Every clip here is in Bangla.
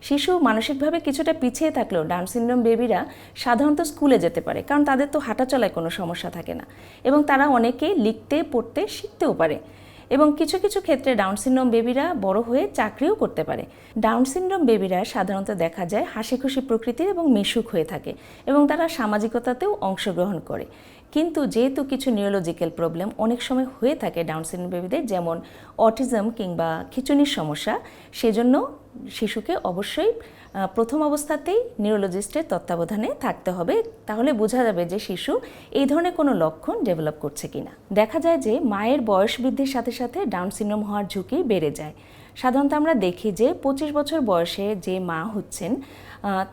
শিশু মানসিকভাবে কিছুটা পিছিয়ে থাকলেও ডাউন সিনড্রোম বেবিরা সাধারণত স্কুলে যেতে পারে, কারণ তাদের তো হাঁটাচলায় কোনো সমস্যা থাকে না এবং তারা অনেকেই লিখতে পড়তে শিখতেও পারে এবং কিছু কিছু ক্ষেত্রে ডাউন সিনড্রোম বেবিরা বড় হয়ে চাকরিও করতে পারে। ডাউন সিনড্রোম বেবিরা সাধারণত দেখা যায় হাসি খুশি প্রকৃতির এবং মিশুক হয়ে থাকে এবং তারা সামাজিকতাতেও অংশগ্রহণ করে। কিন্তু যেহেতু কিছু নিউরোলজিক্যাল প্রবলেম অনেক সময় হয়ে থাকে ডাউন সিনড্রোম বেবিদের, যেমন অটিজম কিংবা খিঁচুনির সমস্যা, সেজন্য শিশুকে অবশ্যই প্রথম অবস্থাতেই নিউরোলজিস্টের তত্ত্বাবধানে থাকতে হবে, তাহলে বোঝা যাবে যে শিশু এই ধরনের কোনো লক্ষণ ডেভেলপ করছে কিনা। দেখা যায় যে মায়ের বয়স বৃদ্ধির সাথে সাথে ডাউন সিনড্রোম হওয়ার ঝুঁকি বেড়ে যায়। সাধারণত আমরা দেখি যে 25 বছর বয়সে যে মা হচ্ছেন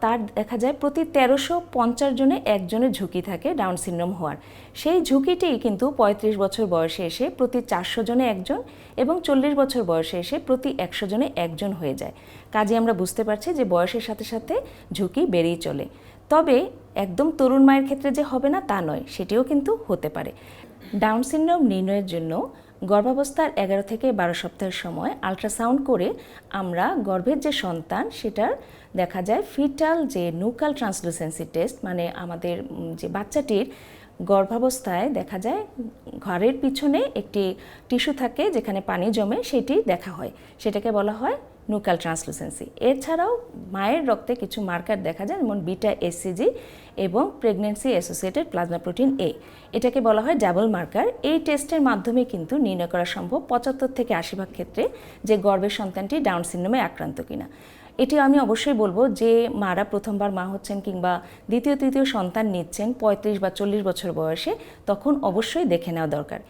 তার দেখা যায় প্রতি 1350 জনে একজনের ঝুঁকি থাকে ডাউন সিনড্রোম হওয়ার। সেই ঝুঁকিটি কিন্তু 35 বছর বয়সে এসে প্রতি 400 জনে একজন এবং 40 বছর বয়সে এসে প্রতি 100 জনে একজন হয়ে যায়। কাজে আমরা বুঝতে পারছি যে বয়সের সাথে সাথে ঝুঁকি বেড়েই চলে। তবে একদম তরুণ মায়ের ক্ষেত্রে যে হবে না তা নয়, সেটিও কিন্তু হতে পারে। ডাউন সিনড্রোম নির্ণয়ের জন্য গর্ভাবস্থার 11 থেকে 12 সপ্তাহের সময় আল্ট্রাসাউন্ড করে আমরা গর্ভের যে সন্তান সেটার দেখা যায় ফিটাল যে নুকাল ট্রান্সলুসেন্সি টেস্ট, মানে আমাদের যে বাচ্চাটির গর্ভাবস্থায় দেখা যায় ঘাড়ের পিছনে একটি টিস্যু থাকে যেখানে পানি জমে, সেটি দেখা হয়, সেটাকে বলা হয় নুকাল ট্রান্সলুসেন্সি। এছাড়াও মায়ের রক্তে কিছু মার্কার দেখা যায়, যেমন বিটা এসসিজি এবং প্রেগন্যান্সি অ্যাসোসিয়েটেড প্লাজমা প্রোটিন এ, এটাকে বলা হয় ডাবল মার্কার। এই টেস্টের মাধ্যমে কিন্তু নির্ণয় করা সম্ভব 75 থেকে 80% ক্ষেত্রে যে গর্ভের সন্তানটি ডাউন সিনড্রোমে আক্রান্ত কিনা। এটি আমি অবশ্যই বলবো যে মারা প্রথমবার মা হচ্ছেন কিংবা দ্বিতীয় তৃতীয় সন্তান নিচ্ছেন 35 বা 40 বছর বয়সে, তখন অবশ্যই দেখে নেওয়া দরকার।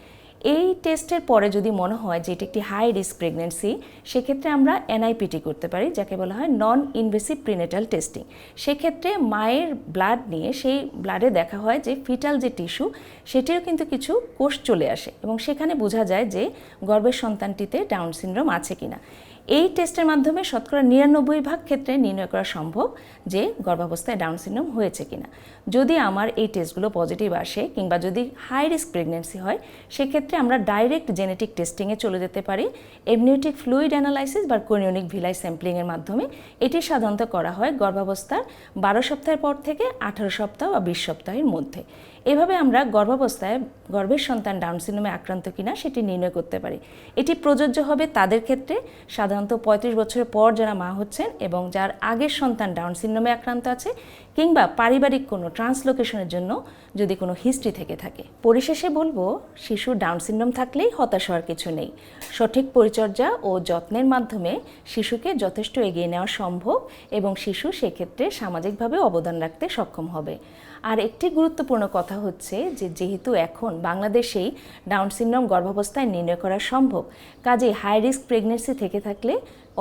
এই টেস্টের পরে যদি মনে হয় যে এটি একটি হাই রিস্ক প্রেগনেন্সি, সেক্ষেত্রে আমরা এনআইপিটি করতে পারি, যাকে বলা হয় নন ইনভেসিভ প্রিনেটাল টেস্টিং। সেক্ষেত্রে মায়ের ব্লাড নিয়ে সেই ব্লাডে দেখা হয় যে ফিটাল যে টিস্যু সেটিরও কিন্তু কিছু কোষ চলে আসে এবং সেখানে বোঝা যায় যে গর্ভের সন্তানটিতে ডাউন সিনড্রোম আছে কিনা। এই টেস্টের মাধ্যমে শতকরা 99% ক্ষেত্রে নির্ণয় করা সম্ভব যে গর্ভাবস্থায় ডাউন সিনড্রোম হয়েছে কিনা। যদি আমার এই টেস্টগুলো পজিটিভ আসে কিংবা যদি হাই রিস্ক প্রেগনেন্সি হয়, সেক্ষেত্রে আমরা ডাইরেক্ট জেনেটিক টেস্টিংয়ে চলে যেতে পারি এমনিওটিক ফ্লুইড অ্যানালাইসিস বা কোরিওনিক ভিলাই স্যাম্পলিংয়ের মাধ্যমে। এটি সাধারণত করা হয় গর্ভাবস্থার 12 সপ্তাহের পর থেকে 18 সপ্তাহ বা 20 সপ্তাহের মধ্যে। এভাবে আমরা গর্ভাবস্থায় গর্ভের সন্তান ডাউন সিনড্রোমে আক্রান্ত কিনা সেটি নির্ণয় করতে পারি। এটি প্রযোজ্য হবে তাদের ক্ষেত্রে সাধারণত 35 বছরের পর যারা মা হচ্ছেন এবং যার আগের সন্তান ডাউন সিনড্রোমে আক্রান্ত আছে কিংবা পারিবারিক কোনো ট্রান্সলোকেশনের জন্য যদি কোনো হিস্ট্রি থেকে থাকে। পরিশেষে বলবো, শিশুর ডাউন সিনড্রোম থাকলেই হতাশ হওয়ার কিছু নেই। সঠিক পরিচর্যা ও যত্নের মাধ্যমে শিশুকে যথেষ্ট এগিয়ে নেওয়া সম্ভব এবং শিশু সেক্ষেত্রে সামাজিকভাবে অবদান রাখতে সক্ষম হবে। আর একটি গুরুত্বপূর্ণ কথা হচ্ছে যে যেহেতু এখন বাংলাদেশেই ডাউন সিনড্রোম গর্ভাবস্থায় নির্ণয় করা সম্ভব, কাজে হাই রিস্ক প্রেগনেন্সি থেকে থাকলে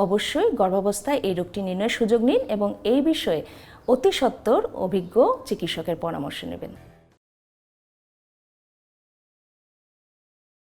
অবশ্যই গর্ভাবস্থায় এই রোগটি নির্ণয়ের সুযোগ নিন এবং এই বিষয়ে অতি সত্বর অভিজ্ঞ চিকিৎসকের পরামর্শ নেবেন।